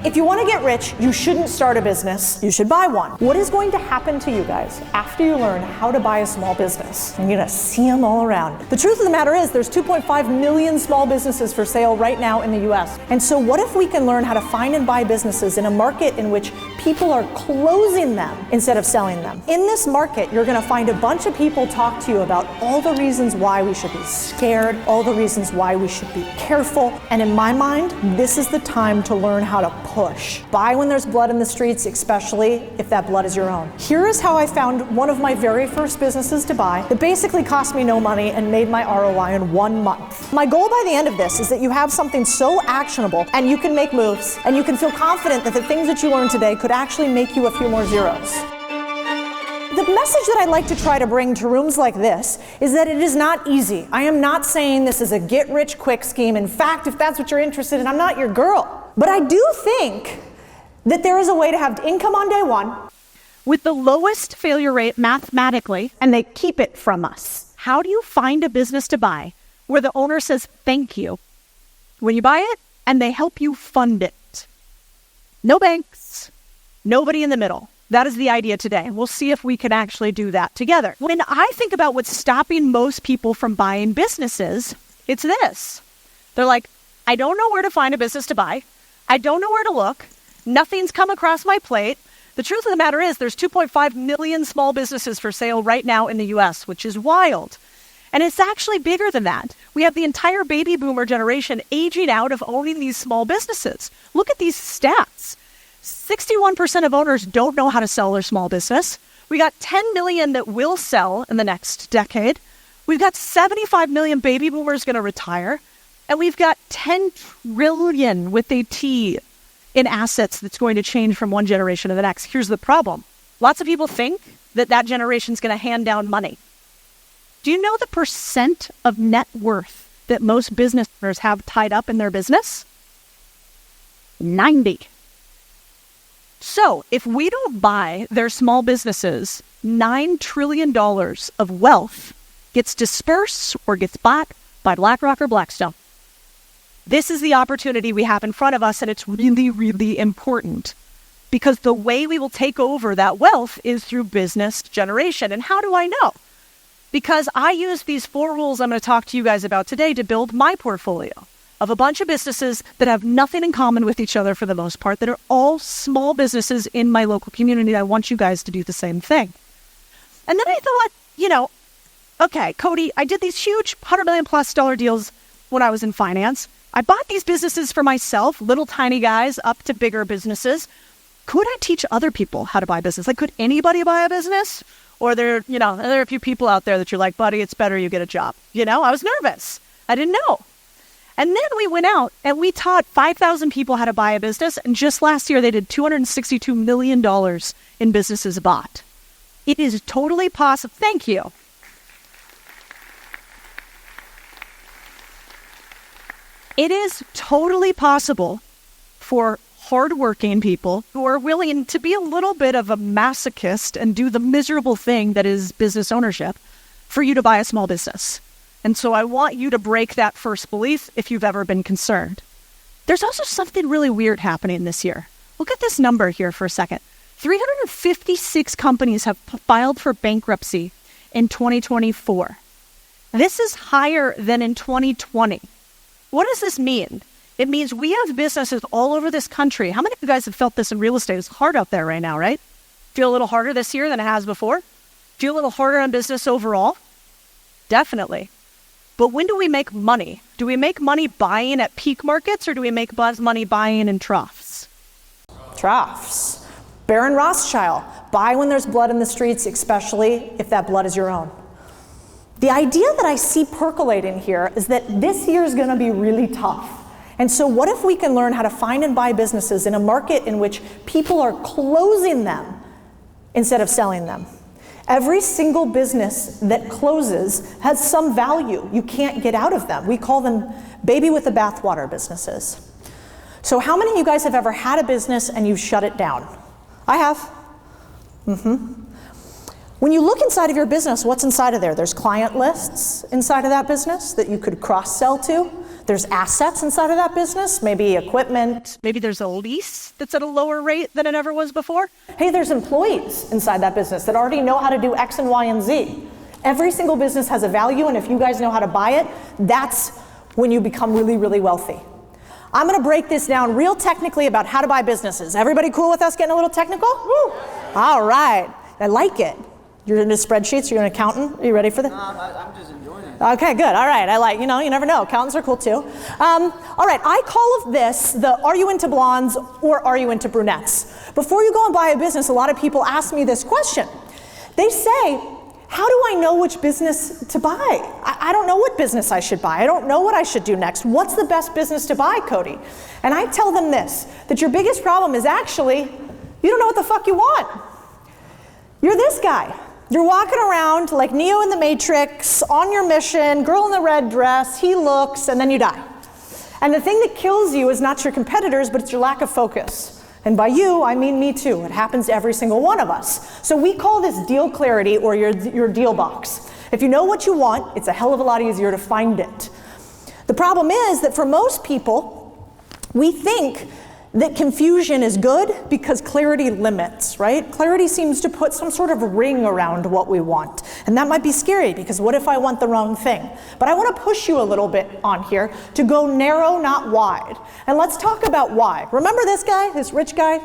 If you want to get rich, you shouldn't start a business, you should buy one. What is going to happen to you guys after you learn how to buy a small business? You're gonna see them all around. The truth of the matter is there's 2.5 million small businesses for sale right now in the US. And so what if we can learn how to find and buy businesses in a market in which people are closing them instead of selling them? In this market, you're gonna find a bunch of people talk to you about all the reasons why we should be scared, all the reasons why we should be careful. And in my mind, this is the time to learn how to push. Buy when there's blood in the streets, especially if that blood is your own. Here is how I found one of my very first businesses to buy that basically cost me no money and made my ROI in 1 month. My goal by the end of this is that you have something so actionable and you can make moves and you can feel confident that the things that you learned today could actually make you a few more zeros. The message that I'd like to try to bring to rooms like this is that it is not easy. I am not saying this is a get-rich-quick scheme. In fact, if that's what you're interested in, I'm not your girl. But I do think that there is a way to have income on day one with the lowest failure rate mathematically, and they keep it from us. How do you find a business to buy where the owner says thank you when you buy it and they help you fund it? No banks, nobody in the middle. That is the idea today. We'll see if we can actually do that together. When I think about what's stopping most people from buying businesses, it's this. They're like, I don't know where to find a business to buy. I don't know where to look. Nothing's come across my plate. The truth of the matter is there's 2.5 million small businesses for sale right now in the US, which is wild. And it's actually bigger than that. We have the entire baby boomer generation aging out of owning these small businesses. Look at these stats. 61% of owners don't know how to sell their small business. We got 10 million that will sell in the next decade. We've got 75 million baby boomers going to retire. And we've got 10 trillion with a T in assets that's going to change from one generation to the next. Here's the problem. Lots of people think that that generation's going to hand down money. Do you know the percent of net worth that most business owners have tied up in their business? 90. So if we don't buy their small businesses, $9 trillion of wealth gets dispersed or gets bought by BlackRock or Blackstone. This is the opportunity we have in front of us, and it's really, really important because the way we will take over that wealth is through business generation. And how do I know? Because I use these 4 rules I'm going to talk to you guys about today to build my portfolio of a bunch of businesses that have nothing in common with each other for the most part, that are all small businesses in my local community. I want you guys to do the same thing. And then I thought, okay, Codie, I did these huge $100 million plus deals when I was in finance. I bought these businesses for myself, little tiny guys up to bigger businesses. Could I teach other people how to buy business? Like, could anybody buy a business? Or are there a few people out there that you're like, buddy, it's better you get a job. I was nervous. I didn't know. And then we went out and we taught 5,000 people how to buy a business. And just last year, they did $262 million in businesses bought. It is totally possible. Thank you. It is totally possible for hardworking people who are willing to be a little bit of a masochist and do the miserable thing that is business ownership for you to buy a small business. And so I want you to break that first belief if you've ever been concerned. There's also something really weird happening this year. Look at this number here for a second. 356 companies have filed for bankruptcy in 2024. This is higher than in 2020. What does this mean? It means we have businesses all over this country. How many of you guys have felt this in real estate? It's hard out there right now, right? Feel a little harder this year than it has before? Feel a little harder on business overall? Definitely. But when do we make money? Do we make money buying at peak markets, or do we make money buying in troughs? Troughs. Baron Rothschild. Buy when there's blood in the streets, especially if that blood is your own. The idea that I see percolating here is that this year is going to be really tough. And so what if we can learn how to find and buy businesses in a market in which people are closing them instead of selling them? Every single business that closes has some value. You can't get out of them. We call them baby with the bathwater businesses. So how many of you guys have ever had a business and you've shut it down? I have. When you look inside of your business, what's inside of there? There's client lists inside of that business that you could cross-sell to. There's assets inside of that business, maybe equipment. Maybe there's a lease that's at a lower rate than it ever was before. Hey, there's employees inside that business that already know how to do X and Y and Z. Every single business has a value, and if you guys know how to buy it, that's when you become really, really wealthy. I'm gonna break this down real technically about how to buy businesses. Everybody cool with us getting a little technical? Woo! All right, I like it. You're into spreadsheets, you're an accountant. Are you ready for this? I'm just enjoying it. Okay, good, all right, I like, you never know, accountants are cool too. All right, I call this the are you into blondes or are you into brunettes? Before you go and buy a business, a lot of people ask me this question. They say, how do I know which business to buy? I don't know what business I should buy. I don't know what I should do next. What's the best business to buy, Codie? And I tell them this, that your biggest problem is actually, you don't know what the fuck you want. You're this guy. You're walking around like Neo in the Matrix, on your mission, girl in the red dress, he looks, and then you die. And the thing that kills you is not your competitors, but it's your lack of focus. And by you, I mean me too. It happens to every single one of us. So we call this deal clarity or your deal box. If you know what you want, it's a hell of a lot easier to find it. The problem is that for most people, we think that confusion is good because clarity limits, right? Clarity seems to put some sort of ring around what we want. And that might be scary because what if I want the wrong thing? But I want to push you a little bit on here to go narrow, not wide. And let's talk about why. Remember this guy, this rich guy?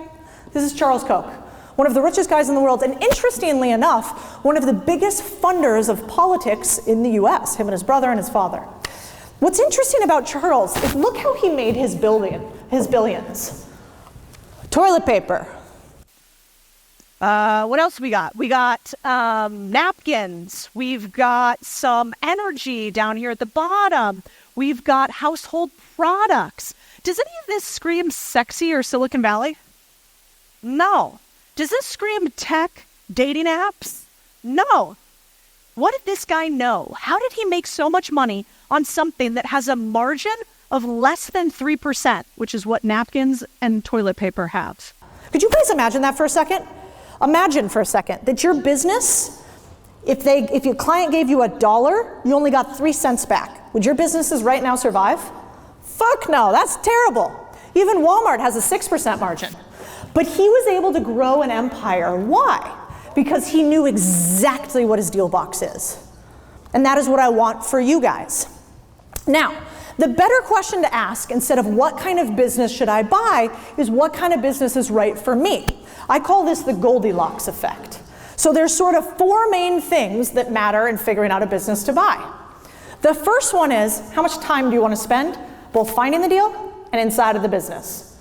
This is Charles Koch, one of the richest guys in the world. And interestingly enough, one of the biggest funders of politics in the US, him and his brother and his father. What's interesting about Charles is look how he made his billions. Toilet paper. What else we got? We got napkins. We've got some energy down here at the bottom. We've got household products. Does any of this scream sexy or Silicon Valley? No. Does this scream tech, dating apps? No. What did this guy know? How did he make so much money on something that has a margin of less than 3%, which is what napkins and toilet paper have? Could you guys imagine that for a second? Imagine for a second that your business, if your client gave you $1, you only got 3 cents back. Would your businesses right now survive? Fuck no, that's terrible. Even Walmart has a 6% margin. But he was able to grow an empire. Why? Because he knew exactly what his deal box is. And that is what I want for you guys. Now, the better question to ask instead of what kind of business should I buy is what kind of business is right for me. I call this the Goldilocks Effect. So there's sort of 4 main things that matter in figuring out a business to buy. The first one is how much time do you want to spend both finding the deal and inside of the business?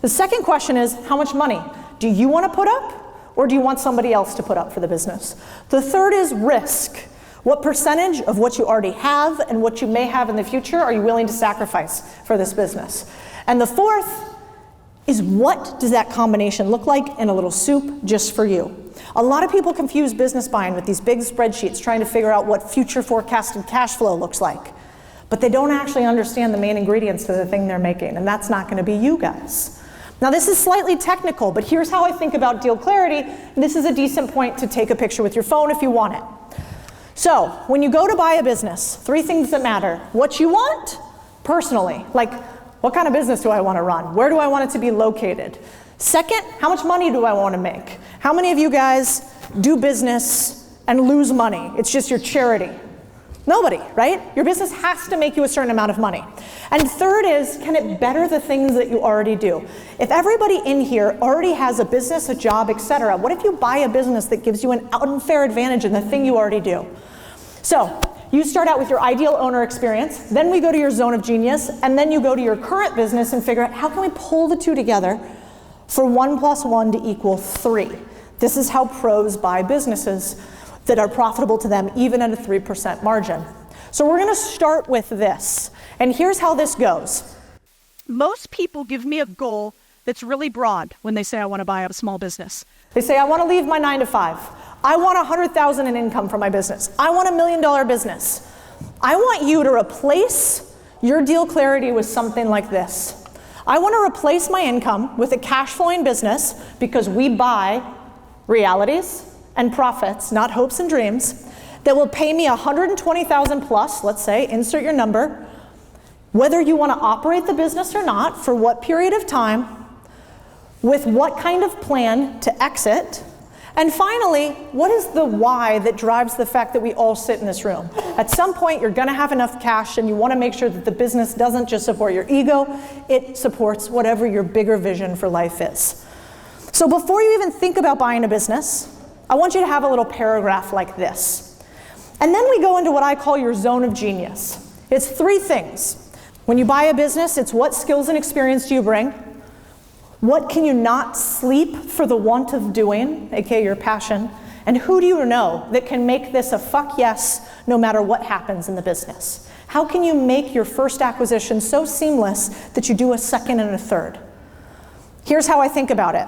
The second question is how much money do you want to put up or do you want somebody else to put up for the business? The third is risk. What percentage of what you already have and what you may have in the future are you willing to sacrifice for this business? And the fourth is what does that combination look like in a little soup just for you? A lot of people confuse business buying with these big spreadsheets trying to figure out what future forecasted cash flow looks like. But they don't actually understand the main ingredients to the thing they're making, and that's not going to be you guys. Now this is slightly technical, but here's how I think about deal clarity. This is a decent point to take a picture with your phone if you want it. So when you go to buy a business, 3 things that matter. What you want personally, like what kind of business do I want to run? Where do I want it to be located? Second, how much money do I want to make? How many of you guys do business and lose money? It's just your charity. Nobody, right? Your business has to make you a certain amount of money. And third is, can it better the things that you already do? If everybody in here already has a business, a job, etc., what if you buy a business that gives you an unfair advantage in the thing you already do? So, you start out with your ideal owner experience, then we go to your zone of genius, and then you go to your current business and figure out how can we pull the 2 together for 1 + 1 to equal 3. This is how pros buy businesses that are profitable to them even at a 3% margin. So we're going to start with this. And here's how this goes. Most people give me a goal that's really broad when they say I want to buy a small business. They say I want to leave my 9 to 5. I want 100,000 in income from my business. I want $1 million business. I want you to replace your deal clarity with something like this. I want to replace my income with a cash flowing business because we buy realities and profits, not hopes and dreams, that will pay me 120,000 plus, let's say, insert your number, whether you want to operate the business or not, for what period of time, with what kind of plan to exit, and finally, what is the why that drives the fact that we all sit in this room? At some point, you're going to have enough cash, and you want to make sure that the business doesn't just support your ego, it supports whatever your bigger vision for life is. So before you even think about buying a business, I want you to have a little paragraph like this. And then we go into what I call your zone of genius. It's 3 things. When you buy a business, it's what skills and experience do you bring? What can you not sleep for the want of doing, aka your passion? And who do you know that can make this a fuck yes no matter what happens in the business? How can you make your first acquisition so seamless that you do a second and a third? Here's how I think about it.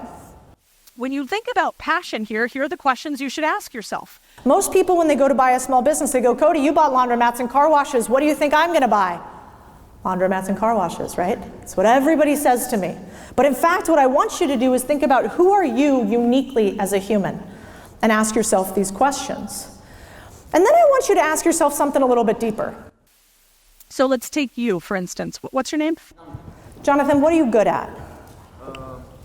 When you think about passion here are the questions you should ask yourself. Most people, when they go to buy a small business, they go, Codie, you bought laundromats and car washes. What do you think I'm going to buy? Laundromats and car washes, right? It's what everybody says to me. But in fact, what I want you to do is think about who are you uniquely as a human, and ask yourself these questions. And then I want you to ask yourself something a little bit deeper. So let's take you, for instance. What's your name? Jonathan, what are you good at?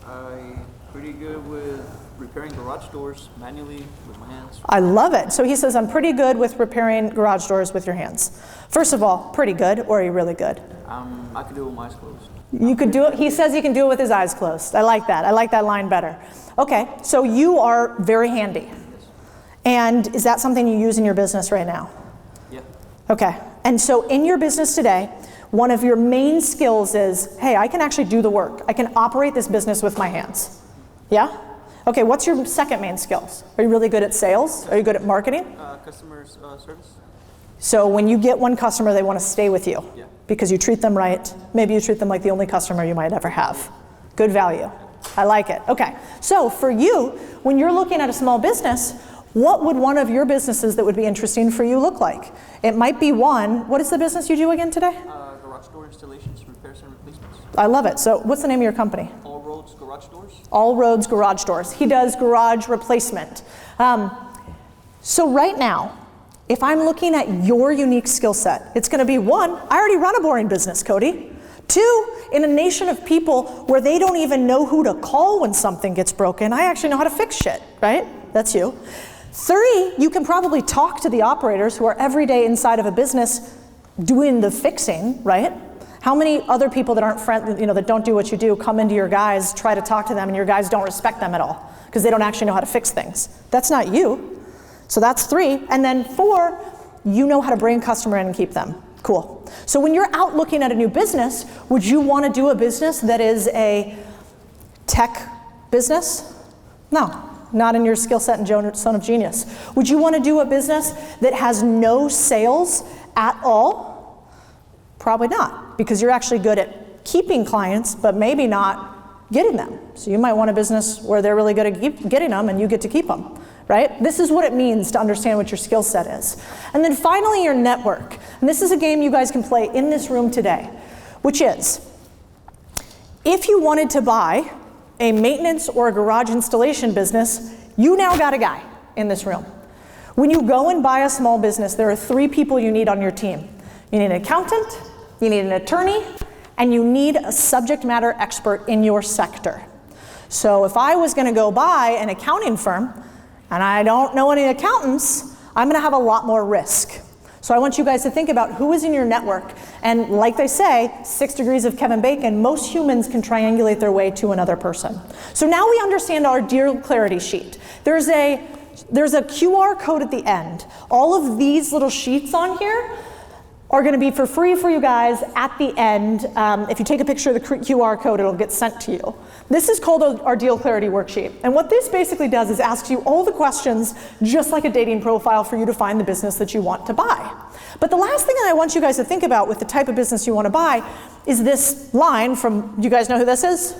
I'm pretty good with repairing garage doors manually with my hands. I love it. So he says, I'm pretty good with repairing garage doors with your hands. First of all, pretty good, or are you really good? I can do it with my eyes closed. You could do it, he says he can do it with his eyes closed. I like that. I like that line better. Okay, so you are very handy. And is that something you use in your business right now? Yeah. Okay, and so in your business today, one of your main skills is, hey, I can actually do the work. I can operate this business with my hands. Yeah? Okay, what's your second main skills? Are you really good at sales? Are you good at marketing? Customer service. So when you get one customer, they want to stay with you. Yeah. Because you treat them right. Maybe you treat them like the only customer you might ever have. Good value. I like it. Okay, so for you, when you're looking at a small business, what would one of your businesses that would be interesting for you look like? It might be one, what is the business you do again today? Garage door installations, repairs and replacements. I love it. So what's the name of your company? All Roads Garage Doors. All Roads Garage Doors. He does garage replacement. So right now, if I'm looking at your unique skill set, it's going to be 1, I already run a boring business, Codie. 2, in a nation of people where they don't even know who to call when something gets broken, I actually know how to fix shit, right? That's you. 3, you can probably talk to the operators who are every day inside of a business doing the fixing, right? How many other people that aren't friendly, that don't do what you do, come into your guys, try to talk to them, and your guys don't respect them at all because they don't actually know how to fix things? That's not you. So that's 3. And then 4, you know how to bring a customer in and keep them. Cool. So when you're out looking at a new business, would you want to do a business that is a tech business? No, not in your skill set and zone of genius. Would you want to do a business that has no sales at all? Probably not, because you're actually good at keeping clients, but maybe not getting them. So you might want a business where they're really good at getting them and you get to keep them. Right? This is what it means to understand what your skill set is. And then finally, your network. And this is a game you guys can play in this room today, which is, if you wanted to buy a maintenance or a garage installation business, you now got a guy in this room. When you go and buy a small business, there are 3 people you need on your team. You need an accountant, you need an attorney, and you need a subject matter expert in your sector. So if I was going to go buy an accounting firm, and I don't know any accountants, I'm going to have a lot more risk. So I want you guys to think about who is in your network. And like they say, 6 degrees of Kevin Bacon, most humans can triangulate their way to another person. So now we understand our deal clarity sheet. There's a QR code at the end. All of these little sheets on here are going to be for free for you guys at the end. If you take a picture of the QR code, it'll get sent to you. This is called our deal clarity worksheet. And what this basically does is asks you all the questions, just like a dating profile, for you to find the business that you want to buy. But the last thing that I want you guys to think about with the type of business you want to buy is this line from, you guys know who this is?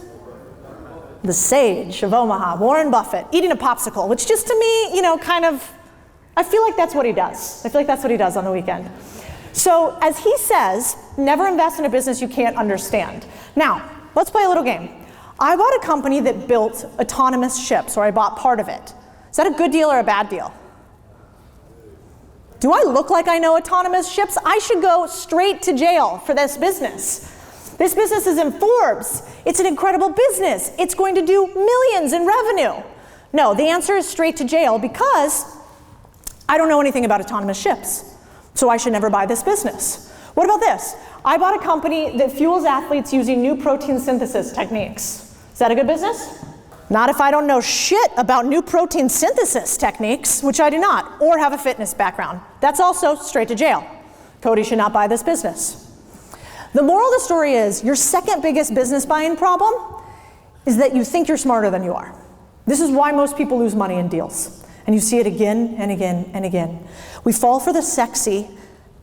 The sage of Omaha, Warren Buffett, eating a popsicle, which just to me, kind of, I feel like that's what he does. I feel like that's what he does on the weekend. So as he says, never invest in a business you can't understand. Now, let's play a little game. I bought a company that built autonomous ships, or I bought part of it. Is that a good deal or a bad deal? Do I look like I know autonomous ships? I should go straight to jail for this business. This business is in Forbes. It's an incredible business. It's going to do millions in revenue. No, the answer is straight to jail because I don't know anything about autonomous ships. So I should never buy this business. What about this? I bought a company that fuels athletes using new protein synthesis techniques. Is that a good business? Not if I don't know shit about new protein synthesis techniques, which I do not, or have a fitness background. That's also straight to jail. Codie should not buy this business. The moral of the story is your second biggest business buying problem is that you think you're smarter than you are. This is why most people lose money in deals. And you see it again and again and again. We fall for the sexy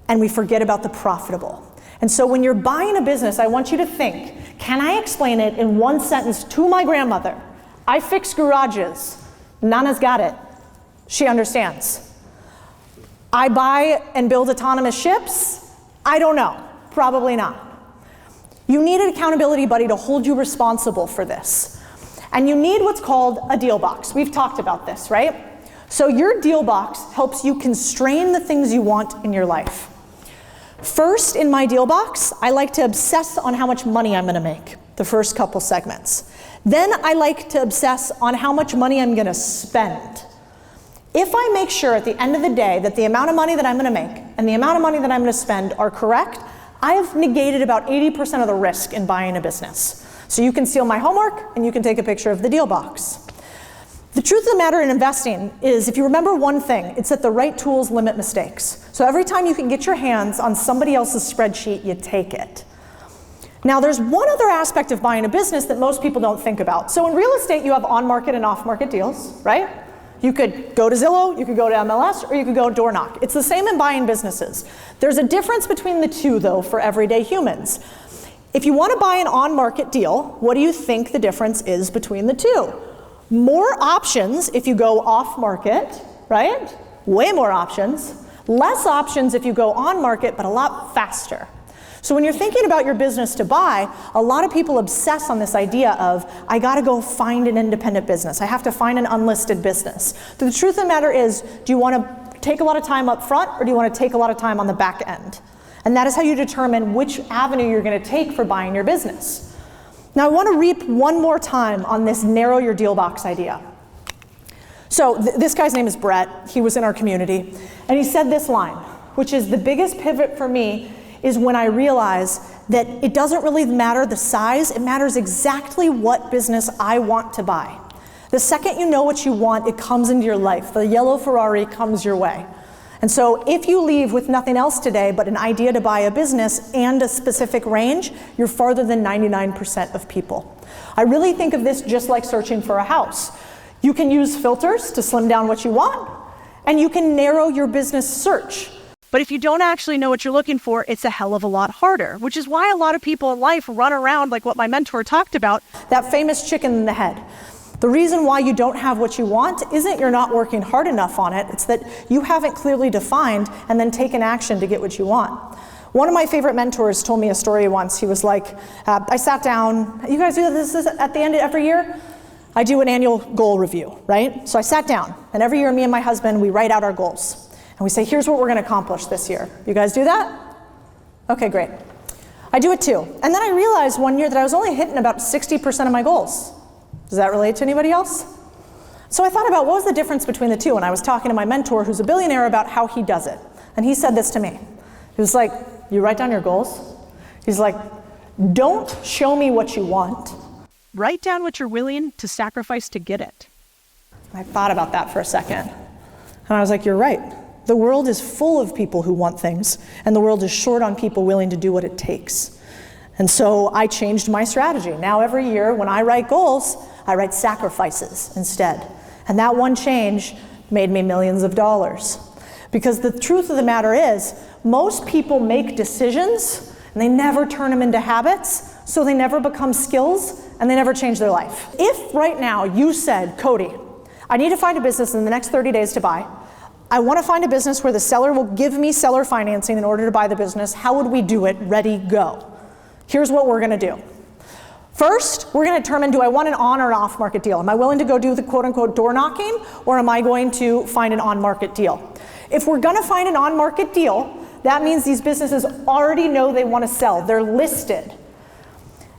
and we forget about the profitable. And so when you're buying a business, I want you to think, can I explain it in one sentence to my grandmother? I fix garages. Nana's got it. She understands. I buy and build autonomous ships? I don't know. Probably not. You need an accountability buddy to hold you responsible for this. And you need what's called a deal box. We've talked about this, right? So your deal box helps you constrain the things you want in your life. First, in my deal box, I like to obsess on how much money I'm going to make, the first couple segments. Then I like to obsess on how much money I'm going to spend. If I make sure at the end of the day that the amount of money that I'm going to make and the amount of money that I'm going to spend are correct, I have negated about 80% of the risk in buying a business. So you can steal my homework and you can take a picture of the deal box. The truth of the matter in investing is, if you remember one thing, it's that the right tools limit mistakes. So every time you can get your hands on somebody else's spreadsheet, you take it. Now there's one other aspect of buying a business that most people don't think about. So in real estate, you have on-market and off-market deals, right? You could go to Zillow, you could go to MLS, or you could go door knock. It's the same in buying businesses. There's a difference between the two, though, for everyday humans. If you want to buy an on-market deal, what do you think the difference is between the two? More options if you go off-market, right? Way more options. Less options if you go on-market, but a lot faster. So when you're thinking about your business to buy, a lot of people obsess on this idea of, I gotta go find an independent business. I have to find an unlisted business. The truth of the matter is, do you wanna take a lot of time up front or do you wanna take a lot of time on the back end? And that is how you determine which avenue you're gonna take for buying your business. Now I wanna reap one more time on this narrow your deal box idea. So this guy's name is Brett. He was in our community. And he said this line, which is the biggest pivot for me is when I realize that it doesn't really matter the size, it matters exactly what business I want to buy. The second you know what you want, it comes into your life. The yellow Ferrari comes your way. And so if you leave with nothing else today but an idea to buy a business and a specific range, you're farther than 99% of people. I really think of this just like searching for a house. You can use filters to slim down what you want, and you can narrow your business search. But if you don't actually know what you're looking for, it's a hell of a lot harder, which is why a lot of people in life run around like what my mentor talked about. That famous chicken in the head. The reason why you don't have what you want isn't you're not working hard enough on it, it's that you haven't clearly defined and then taken action to get what you want. One of my favorite mentors told me a story once. He was like, I sat down, you guys do this at the end of every year? I do an annual goal review, right? So I sat down, and every year me and my husband, we write out our goals. And we say, here's what we're gonna accomplish this year. You guys do that? Okay, great. I do it too. And then I realized one year that I was only hitting about 60% of my goals. Does that relate to anybody else? So I thought about what was the difference between the two, and I was talking to my mentor who's a billionaire about how he does it. And he said this to me. He was like, you write down your goals? He's like, don't show me what you want. Write down what you're willing to sacrifice to get it. I thought about that for a second. And I was like, you're right. The world is full of people who want things, and the world is short on people willing to do what it takes. And so I changed my strategy. Now every year when I write goals, I write sacrifices instead. And that one change made me millions of dollars. Because the truth of the matter is, most people make decisions and they never turn them into habits, so they never become skills and they never change their life. If right now you said, Codie, I need to find a business in the next 30 days to buy. I want to find a business where the seller will give me seller financing in order to buy the business. How would we do it? Ready, go. Here's what we're going to do. First, we're going to determine, do I want an on or an off market deal? Am I willing to go do the quote unquote door knocking, or am I going to find an on market deal? If we're going to find an on market deal, that means these businesses already know they want to sell. They're listed.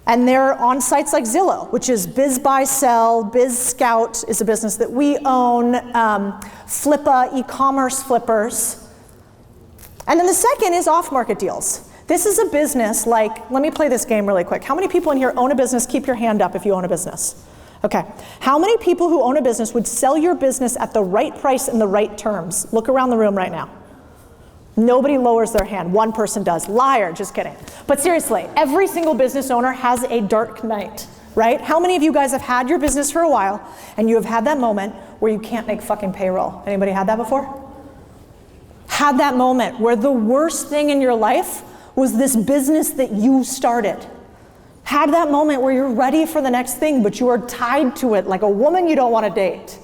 And they're on sites like Zillow, which is Biz Buy Sell. Biz Scout is a business that we own. Flippa, e-commerce flippers. And then the second is off-market deals. This is a business like, let me play this game really quick. How many people in here own a business? Keep your hand up if you own a business. Okay. How many people who own a business would sell your business at the right price in the right terms? Look around the room right now. Nobody lowers their hand. One person does. Liar, just kidding. But seriously, every single business owner has a dark night, right? How many of you guys have had your business for a while and you have had that moment where you can't make fucking payroll? Anybody had that before? Had that moment where the worst thing in your life was this business that you started. Had that moment where you're ready for the next thing, but you are tied to it like a woman you don't want to date.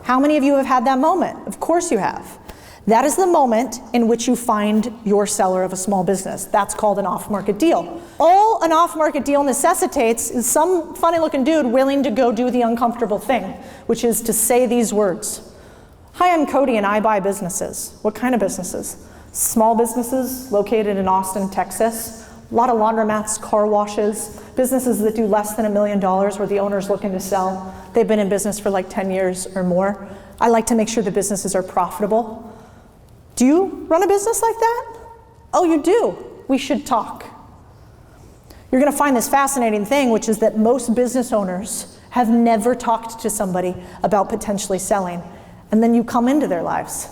How many of you have had that moment? Of course you have. That is the moment in which you find your seller of a small business. That's called an off-market deal. All an off-market deal necessitates is some funny-looking dude willing to go do the uncomfortable thing, which is to say these words. Hi, I'm Codie and I buy businesses. What kind of businesses? Small businesses located in Austin, Texas. A lot of laundromats, car washes, businesses that do less than $1 million where the owner's looking to sell. They've been in business for like 10 years or more. I like to make sure the businesses are profitable. Do you run a business like that? Oh, you do. We should talk. You're going to find this fascinating thing, which is that most business owners have never talked to somebody about potentially selling, and then you come into their lives.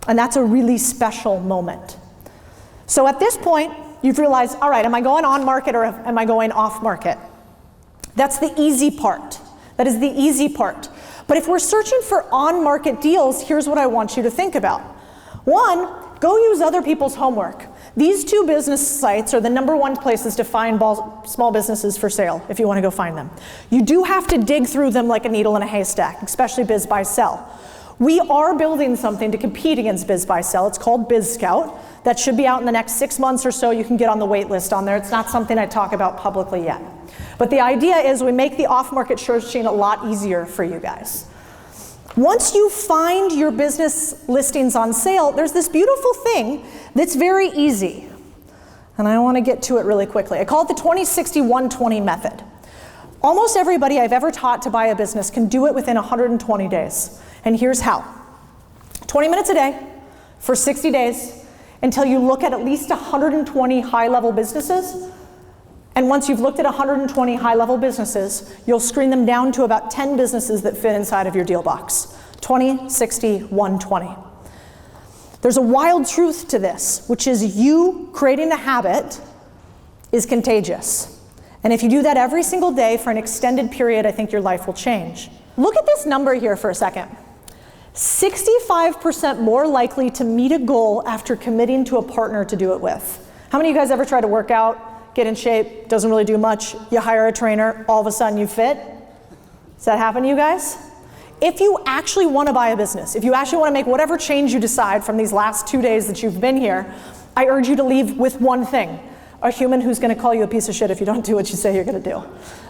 And that's a really special moment. So at this point, you've realized, all right, am I going on market or am I going off market? That's the easy part. That is the easy part. But if we're searching for on-market deals, here's what I want you to think about. One, go use other people's homework. These two business sites are the #1 places to find small businesses for sale, if you want to go find them. You do have to dig through them like a needle in a haystack, especially Biz Buy Sell. We are building something to compete against Biz Buy Sell. It's called Biz Scout. That should be out in the next 6 months or so. You can get on the wait list on there. It's not something I talk about publicly yet. But the idea is we make the off-market searching a lot easier for you guys. Once you find your business listings on sale, there's this beautiful thing that's very easy. And I want to get to it really quickly. I call it the 20-60-120 method. Almost everybody I've ever taught to buy a business can do it within 120 days. And here's how. 20 minutes a day for 60 days until you look at least 120 high-level businesses. And once you've looked at 120 high-level businesses, you'll screen them down to about 10 businesses that fit inside of your deal box. 20, 60, 120. There's a wild truth to this, which is you creating a habit is contagious. And if you do that every single day for an extended period, I think your life will change. Look at this number here for a second. 65% more likely to meet a goal after committing to a partner to do it with. How many of you guys ever try to work out, get in shape, doesn't really do much, you hire a trainer, all of a sudden you fit? Does that happen to you guys? If you actually want to buy a business, if you actually want to make whatever change you decide from these last 2 days that you've been here, I urge you to leave with one thing, a human who's going to call you a piece of shit if you don't do what you say you're going to do,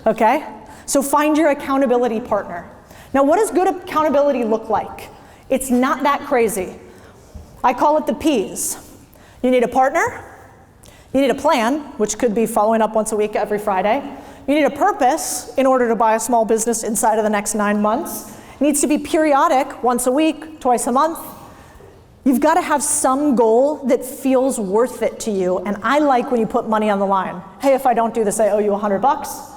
okay? So find your accountability partner. Now, what does good accountability look like? It's not that crazy. I call it the P's. You need a partner, you need a plan, which could be following up once a week every Friday. You need a purpose in order to buy a small business inside of the next 9 months. It needs to be periodic, once a week, twice a month. You've got to have some goal that feels worth it to you, and I like when you put money on the line. Hey, if I don't do this, I owe you $100.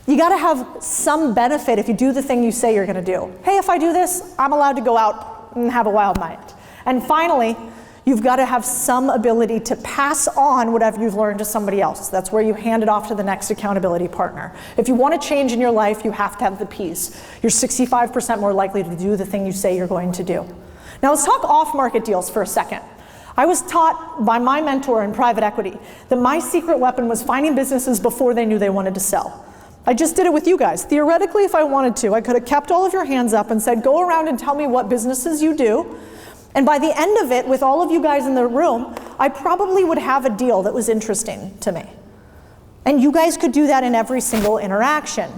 You got to have some benefit if you do the thing you say you're going to do. Hey, if I do this, I'm allowed to go out and have a wild night. And finally, you've got to have some ability to pass on whatever you've learned to somebody else. That's where you hand it off to the next accountability partner. If you want to change in your life, you have to have the P's. You're 65% more likely to do the thing you say you're going to do. Now let's talk off-market deals for a second. I was taught by my mentor in private equity that my secret weapon was finding businesses before they knew they wanted to sell. I just did it with you guys. Theoretically, if I wanted to, I could have kept all of your hands up and said, go around and tell me what businesses you do. And by the end of it, with all of you guys in the room, I probably would have a deal that was interesting to me. And you guys could do that in every single interaction.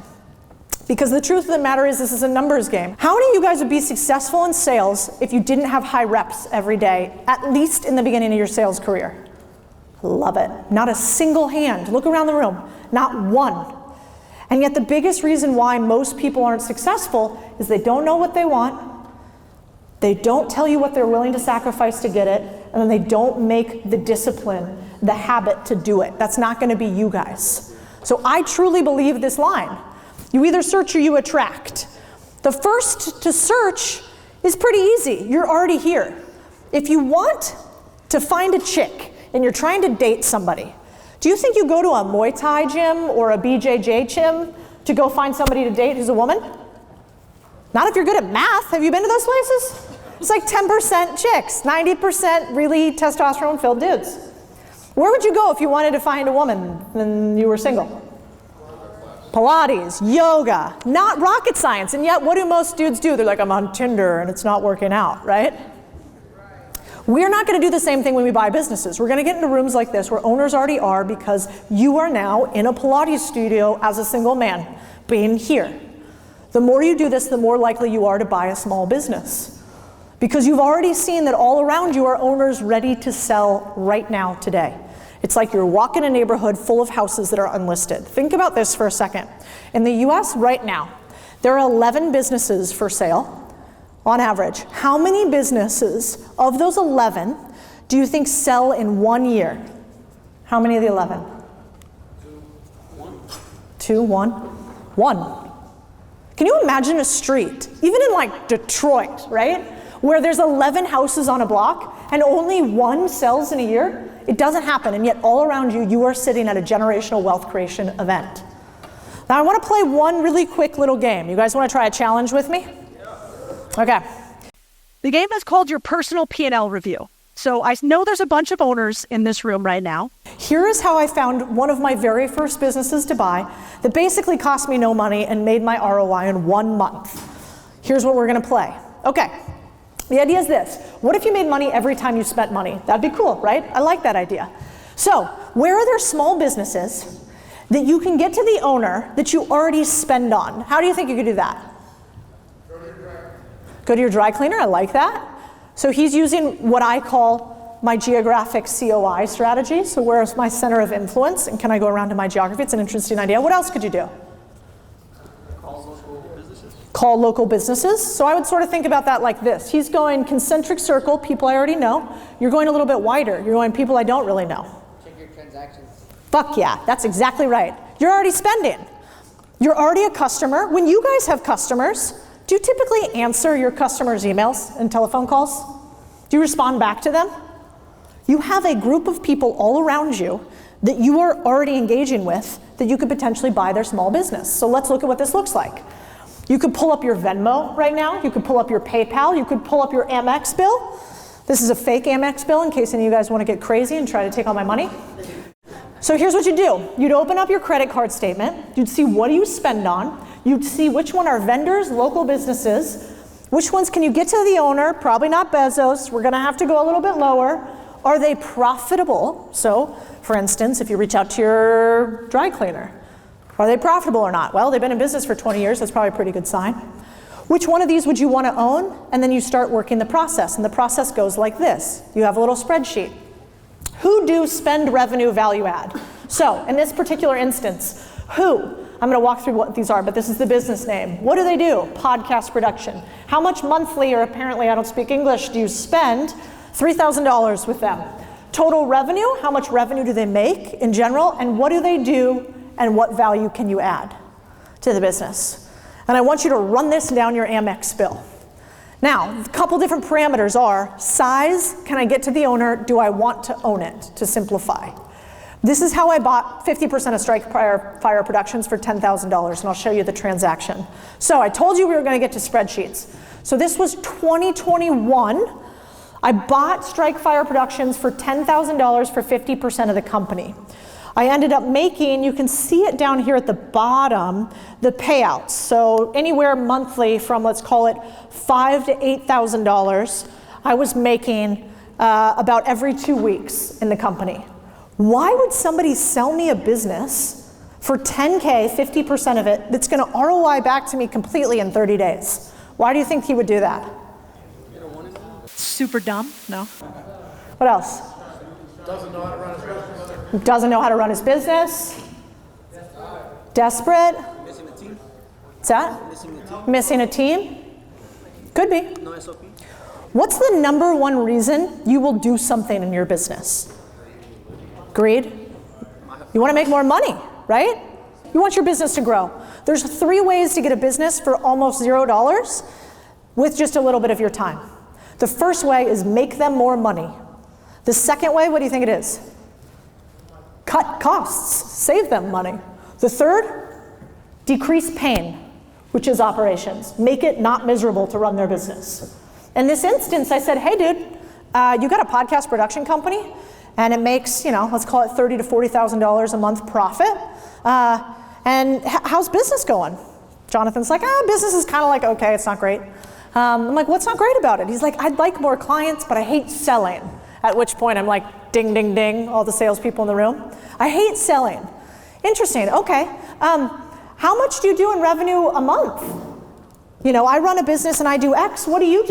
Because the truth of the matter is, this is a numbers game. How many of you guys would be successful in sales if you didn't have high reps every day, at least in the beginning of your sales career? Love it. Not a single hand. Look around the room. Not one. And yet the biggest reason why most people aren't successful is they don't know what they want, they don't tell you what they're willing to sacrifice to get it, and then they don't make the discipline, the habit to do it. That's not going to be you guys. So I truly believe this line. You either search or you attract. The first to search is pretty easy. You're already here. If you want to find a chick and you're trying to date somebody, do you think you go to a Muay Thai gym or a BJJ gym to go find somebody to date who's a woman? Not if you're good at math. Have you been to those places? It's like 10% chicks, 90% really testosterone-filled dudes. Where would you go if you wanted to find a woman and you were single? Pilates, yoga, not rocket science. And yet, what do most dudes do? They're like, I'm on Tinder and it's not working out, right? We're not going to do the same thing when we buy businesses. We're going to get into rooms like this where owners already are, because you are now in a Pilates studio as a single man, being here. The more you do this, the more likely you are to buy a small business. Because you've already seen that all around you are owners ready to sell right now, today. It's like you're walking a neighborhood full of houses that are unlisted. Think about this for a second. In the US right now, there are 11 businesses for sale on average. How many businesses of those 11 do you think sell in 1 year? How many of the 11? 2, 1. 1. Can you imagine a street, even in like Detroit, right? Where there's 11 houses on a block and only 1 sells in a year? It doesn't happen, and yet all around you, you are sitting at a generational wealth creation event. Now I want to play one really quick little game. You guys want to try a challenge with me? Okay. The game is called your personal P&L review. So I know there's a bunch of owners in this room right now. Here is how I found one of my very first businesses to buy that basically cost me no money and made my ROI in 1 month. Here's what we're going to play. Okay. The idea is this. What if you made money every time you spent money? That'd be cool, right? I like that idea. So, where are there small businesses that you can get to the owner that you already spend on? How do you think you could do that? Go to your dry cleaner. I like that. So he's using what I call my geographic COI strategy. So where's my center of influence? And can I go around to my geography? It's an interesting idea. What else could you do? Call local businesses. So I would sort of think about that like this. He's going concentric circle, people I already know. You're going a little bit wider. You're going people I don't really know. Check your transactions. Fuck yeah, that's exactly right. You're already spending. You're already a customer. When you guys have customers, do you typically answer your customers' emails and telephone calls? Do you respond back to them? You have a group of people all around you that you are already engaging with that you could potentially buy their small business. So let's look at what this looks like. You could pull up your Venmo right now. You could pull up your PayPal. You could pull up your Amex bill. This is a fake Amex bill in case any of you guys want to get crazy and try to take all my money. So here's what you do. You'd open up your credit card statement. You'd see what do you spend on. You'd see which one are vendors, local businesses. Which ones can you get to the owner? Probably not Bezos. We're going to have to go a little bit lower. Are they profitable? So, for instance, if you reach out to your dry cleaner, are they profitable or not? Well, they've been in business for 20 years. That's probably a pretty good sign. Which one of these would you want to own? And then you start working the process. And the process goes like this. You have a little spreadsheet. Who do spend revenue value add? So, in this particular instance, who? I'm going to walk through what these are, but this is the business name. What do they do? Podcast production. How much monthly, or apparently I don't speak English, do you spend? $3,000 with them. Total revenue, how much revenue do they make in general? And what do they do? And what value can you add to the business? And I want you to run this down your Amex bill. Now, a couple different parameters are size, can I get to the owner, do I want to own it, to simplify. This is how I bought 50% of Strike Fire Productions for $10,000, and I'll show you the transaction. So I told you we were going to get to spreadsheets. So this was 2021. I bought Strike Fire Productions for $10,000 for 50% of the company. I ended up making, you can see it down here at the bottom, the payouts. So anywhere monthly from, let's call it $5,000 to $8,000, I was making about every 2 weeks in the company. Why would somebody sell me a business for 10K, 50% of it, that's gonna ROI back to me completely in 30 days? Why do you think he would do that? Super dumb? No. What else? Doesn't know how to run his business. Doesn't know how to run his business. Desperate. Missing a team. What's that? Missing a team. Missing a team? Could be. No SOP. What's the number one reason you will do something in your business? Greed? You want to make more money, right? You want your business to grow. There's 3 ways to get a business for almost $0 with just a little bit of your time. The first way is make them more money. The second way, what do you think it is? Cut costs, save them money. The third, decrease pain, which is operations. Make it not miserable to run their business. In this instance, I said, hey dude, you got a podcast production company and it makes, let's call it $30,000 to $40,000 a month profit. And how's business going? Jonathan's like, business is kind of like, okay, it's not great. I'm like, what's not great about it? He's like, I'd like more clients, but I hate selling. At which point I'm like, ding, ding, ding, all the salespeople in the room. I hate selling. Interesting, okay. How much do you do in revenue a month? I run a business and I do X, what do? You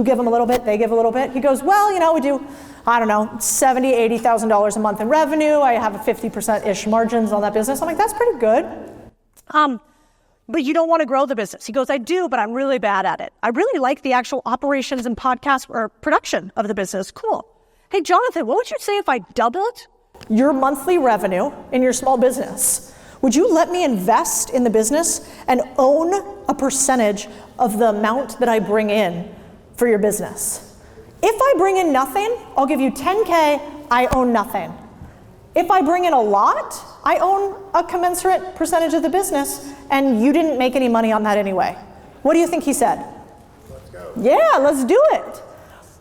give them a little bit, they give a little bit. He goes, well, we do, I don't know, $70,000, $80,000 a month in revenue. I have a 50%-ish margins on that business. I'm like, that's pretty good. But you don't want to grow the business. He goes, I do, but I'm really bad at it. I really like the actual operations and podcast or production of the business. Cool. Hey, Jonathan, what would you say if I doubled your monthly revenue in your small business? Would you let me invest in the business and own a percentage of the amount that I bring in for your business? If I bring in nothing, I'll give you 10K, I own nothing. If I bring in a lot, I own a commensurate percentage of the business, and you didn't make any money on that anyway. What do you think he said? Let's go. Yeah, let's do it.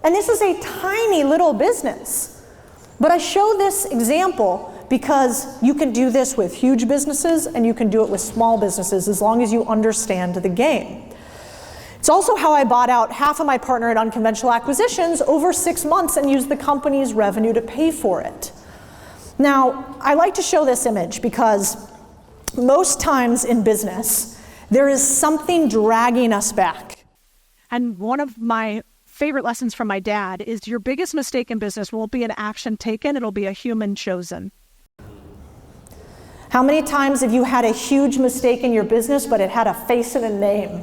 And this is a tiny little business. But I show this example because you can do this with huge businesses and you can do it with small businesses as long as you understand the game. It's also how I bought out half of my partner at Unconventional Acquisitions over 6 months and used the company's revenue to pay for it. Now, I like to show this image because most times in business, there is something dragging us back. And one of my favorite lessons from my dad is your biggest mistake in business won't be an action taken, it'll be a human chosen. How many times have you had a huge mistake in your business, but it had a face and a name?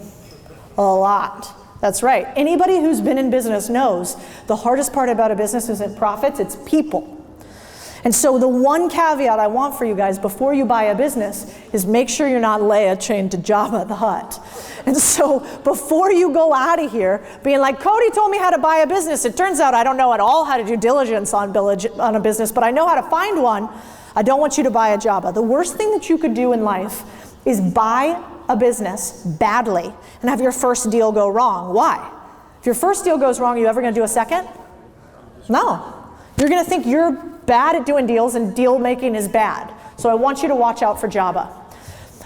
A lot. That's right. Anybody who's been in business knows the hardest part about a business isn't profits, it's people. And so the one caveat I want for you guys before you buy a business is make sure you're not Leia chained to Jabba the Hutt. And so before you go out of here being like, Codie told me how to buy a business, it turns out I don't know at all how to do diligence on a business, but I know how to find one. I don't want you to buy a Jabba. The worst thing that you could do in life is buy a business badly and have your first deal go wrong. Why? If your first deal goes wrong, are you ever going to do a second? No. You're going to think you're bad at doing deals and deal making is bad. So I want you to watch out for Jabba.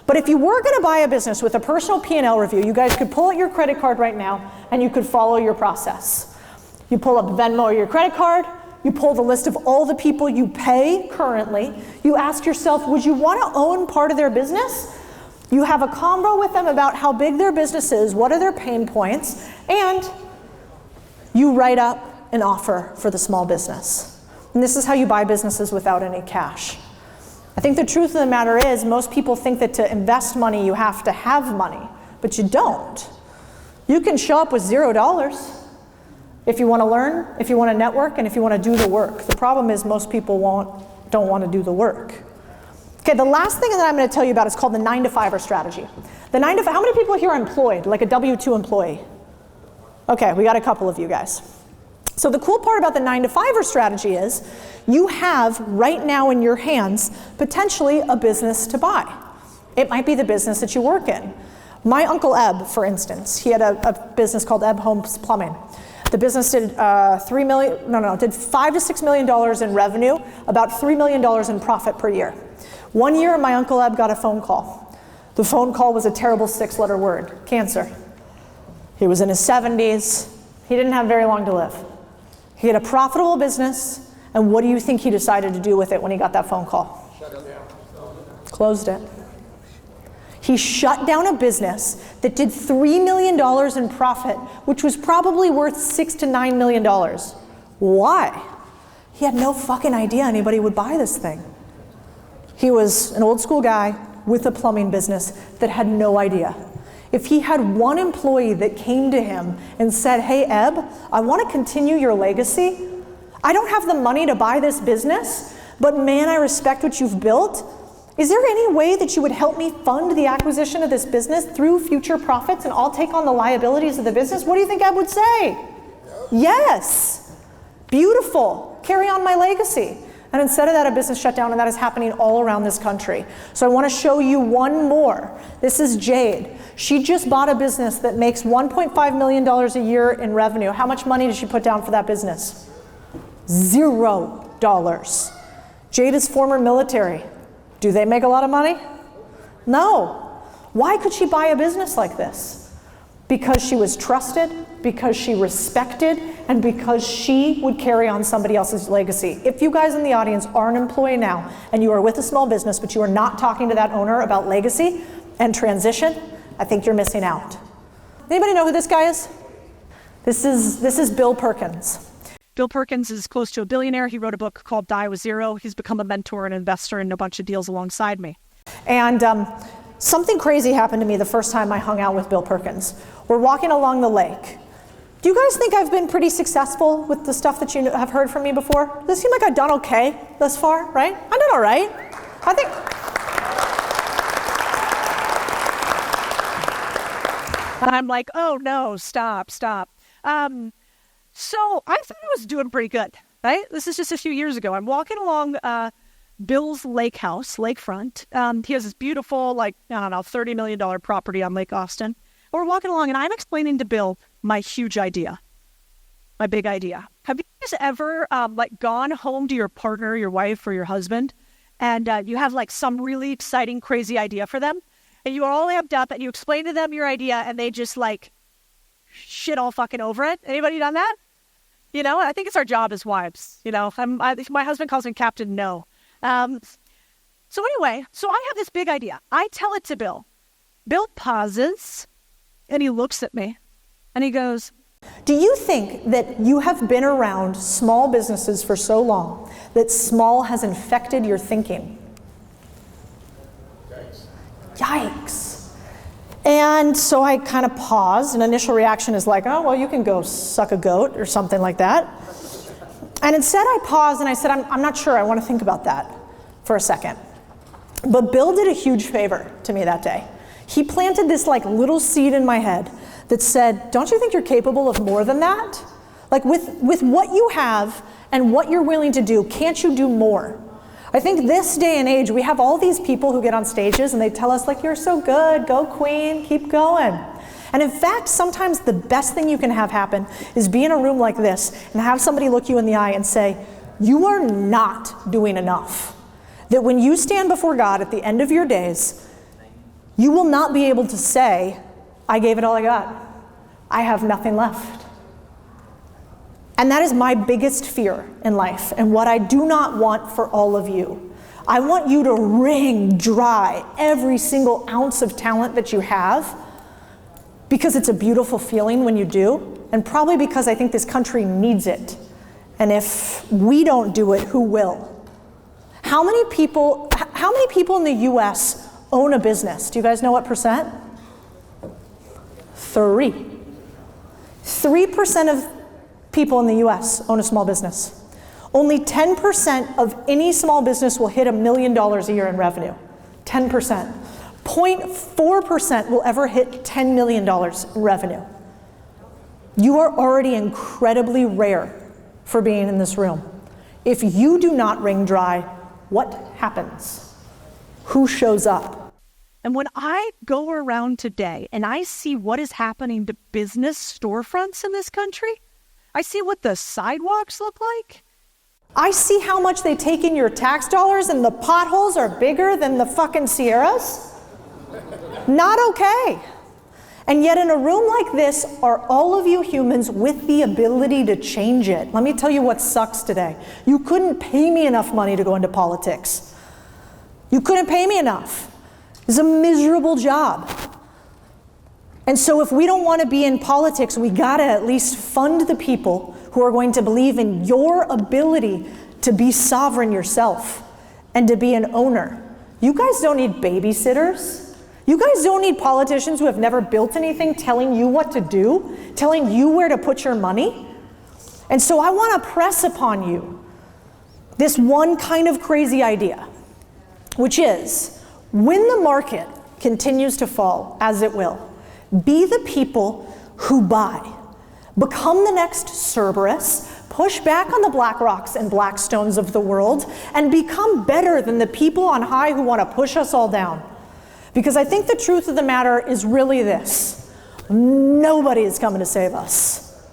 But if you were going to buy a business with a personal P&L review, you guys could pull out your credit card right now and you could follow your process. You pull up Venmo or your credit card, you pull the list of all the people you pay currently, you ask yourself, would you want to own part of their business? You have a convo with them about how big their business is, what are their pain points, and you write up an offer for the small business. And this is how you buy businesses without any cash. I think the truth of the matter is most people think that to invest money you have to have money, but you don't. You can show up with $0 if you want to learn, if you want to network, and if you want to do the work. The problem is most people don't want to do the work. Okay, the last thing that I'm going to tell you about is called the 9-to-5er strategy. The 9 to 5, how many people here are employed, like a W-2 employee? Okay, we got a couple of you guys. So the cool part about the 9-to-5er strategy is you have right now in your hands potentially a business to buy. It might be the business that you work in. My Uncle Eb, for instance, he had a business called Eb Homes Plumbing. The business did did $5 to $6 million in revenue, about $3 million in profit per year. One year, my Uncle Eb got a phone call. The phone call was a terrible 6-letter word, cancer. He was in his 70s. He didn't have very long to live. He had a profitable business, And what do you think he decided to do with it when he got that phone call? Shut it down. Closed it. He shut down a business that did $3 million in profit, which was probably worth $6 to $9 million. Why? He had no fucking idea anybody would buy this thing. He was an old school guy with a plumbing business that had no idea. If he had one employee that came to him and said, hey, Eb, I want to continue your legacy. I don't have the money to buy this business, but man, I respect what you've built. Is there any way that you would help me fund the acquisition of this business through future profits and I'll take on the liabilities of the business? What do you think Eb would say? Yes. Beautiful. Carry on my legacy. And instead of that, a business shut down, and that is happening all around this country. So I want to show you one more. This is Jade. She just bought a business that makes $1.5 million a year in revenue. How much money did she put down for that business? $0. Jade is former military. Do they make a lot of money? No. Why could she buy a business like this? Because she was trusted, because she respected, and because she would carry on somebody else's legacy. If you guys in the audience are an employee now, and you are with a small business, but you are not talking to that owner about legacy and transition, I think you're missing out. Anybody know who this guy is? This is Bill Perkins. Bill Perkins is close to a billionaire. He wrote a book called Die with Zero. He's become a mentor and investor in a bunch of deals alongside me. And something crazy happened to me the first time I hung out with Bill Perkins. We're walking along the lake. Do you guys think I've been pretty successful with the stuff that you have heard from me before? Does it seem like I've done okay thus far, right? I've done all right. I think. And I'm like, oh no, stop. So I thought I was doing pretty good, right? This is just a few years ago. I'm walking along Bill's lake house, lakefront. He has this beautiful, $30 million property on Lake Austin. We're walking along and I'm explaining to Bill my huge idea, my big idea. Have you guys ever gone home to your partner, your wife, or your husband, and you have some really exciting, crazy idea for them, and you are all amped up and you explain to them your idea and they just shit all fucking over it? Anybody done that? You know, I think it's our job as wives. You know, my husband calls me Captain No. So I have this big idea. I tell it to Bill. Bill pauses and he looks at me and he goes, do you think that you have been around small businesses for so long that small has infected your thinking? Yikes. And so I kind of pause, and initial reaction is like, oh, well, you can go suck a goat or something like that. And instead I paused and I said, I'm not sure, I want to think about that for a second. But Bill did a huge favor to me that day. He planted this little seed in my head that said, don't you think you're capable of more than that? With what you have and what you're willing to do, can't you do more? I think this day and age, we have all these people who get on stages and they tell us you're so good, go queen, keep going. And in fact, sometimes the best thing you can have happen is be in a room like this and have somebody look you in the eye and say, you are not doing enough. That when you stand before God at the end of your days, you will not be able to say, I gave it all I got. I have nothing left. And that is my biggest fear in life, and what I do not want for all of you. I want you to wring dry every single ounce of talent that you have, because it's a beautiful feeling when you do, and probably because I think this country needs it. And if we don't do it, who will? How many people in the US own a business? Do you guys know what percent? 3%. 3% of people in the US own a small business. Only 10% of any small business will hit $1 million a year in revenue. 10%. 0.4% will ever hit $10 million in revenue. You are already incredibly rare for being in this room. If you do not wring dry, what happens? Who shows up? And when I go around today and I see what is happening to business storefronts in this country, I see what the sidewalks look like. I see how much they take in your tax dollars, and the potholes are bigger than the fucking Sierras. Not okay. And yet in a room like this are all of you humans with the ability to change it. Let me tell you what sucks today. You couldn't pay me enough money to go into politics. You couldn't pay me enough. It's a miserable job. And so if we don't want to be in politics, we gotta at least fund the people who are going to believe in your ability to be sovereign yourself and to be an owner. You guys don't need babysitters. You guys don't need politicians who have never built anything telling you what to do, telling you where to put your money. And so I want to press upon you this one kind of crazy idea, which is when the market continues to fall, as it will, be the people who buy. Become the next Cerberus, push back on the BlackRocks and Blackstones of the world, and become better than the people on high who want to push us all down. Because I think the truth of the matter is really this. Nobody is coming to save us.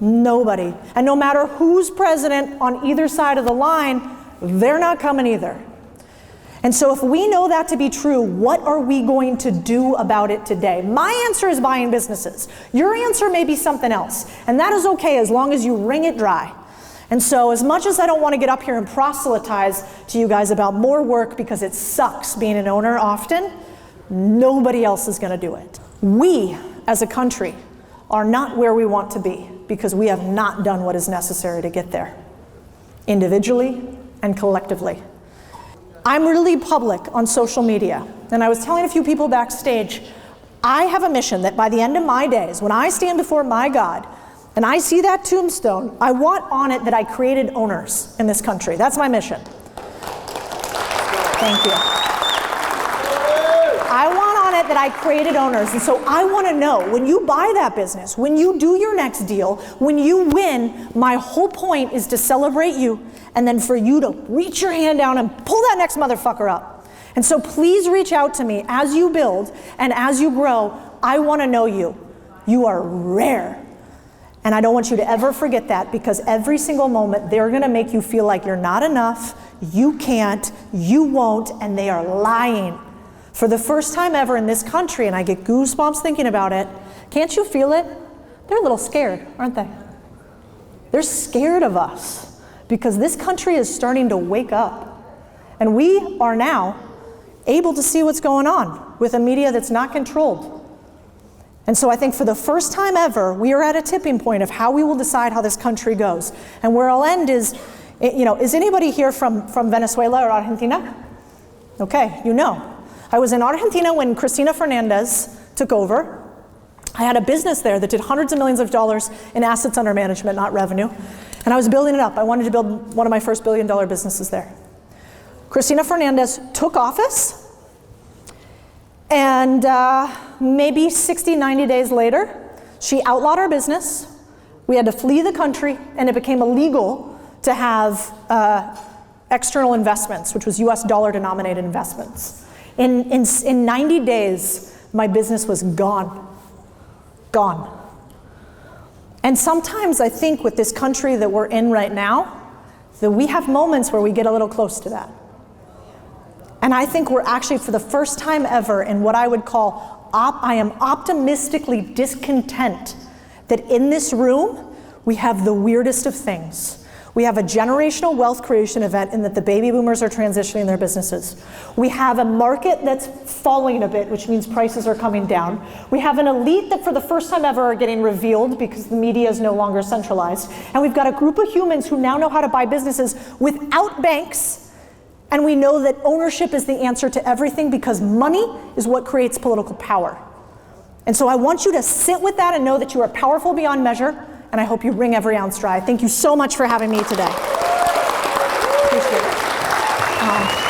Nobody. And no matter who's president on either side of the line, they're not coming either. And so if we know that to be true, what are we going to do about it today? My answer is buying businesses. Your answer may be something else. And that is okay as long as you wring it dry. And so as much as I don't want to get up here and proselytize to you guys about more work because it sucks being an owner often, nobody else is going to do it. We, as a country, are not where we want to be because we have not done what is necessary to get there, individually and collectively. I'm really public on social media, and I was telling a few people backstage, I have a mission that by the end of my days, when I stand before my God, and I see that tombstone, I want on it that I created owners in this country. That's my mission. Thank you. I want on it that I created owners. And so I want to know, when you buy that business, when you do your next deal, when you win, my whole point is to celebrate you and then for you to reach your hand down and pull that next motherfucker up. And so please reach out to me as you build and as you grow. I want to know you. You are rare. And I don't want you to ever forget that, because every single moment they're going to make you feel like you're not enough, you can't, you won't, and they are lying. For the first time ever in this country, and I get goosebumps thinking about it, can't you feel it? They're a little scared, aren't they? They're scared of us because this country is starting to wake up. And we are now able to see what's going on with a media that's not controlled. And so I think for the first time ever, we are at a tipping point of how we will decide how this country goes. And where I'll end is, is anybody here from Venezuela or Argentina? Okay, you know. I was in Argentina when Cristina Fernandez took over. I had a business there that did hundreds of millions of dollars in assets under management, not revenue. And I was building it up. I wanted to build one of my first billion-dollar businesses there. Cristina Fernandez took office, and maybe 60, 90 days later, she outlawed our business. We had to flee the country, and it became illegal to have external investments, which was US dollar-denominated investments. In 90 days, my business was gone. Gone. And sometimes I think with this country that we're in right now, that we have moments where we get a little close to that. And I think we're actually, for the first time ever, in what I would call, I am optimistically discontent that in this room, we have the weirdest of things. We have a generational wealth creation event in that the baby boomers are transitioning their businesses. We have a market that's falling a bit, which means prices are coming down. We have an elite that for the first time ever are getting revealed because the media is no longer centralized. And we've got a group of humans who now know how to buy businesses without banks. And we know that ownership is the answer to everything because money is what creates political power. And so I want you to sit with that and know that you are powerful beyond measure, and I hope you wring every ounce dry. Thank you so much for having me today. Appreciate it.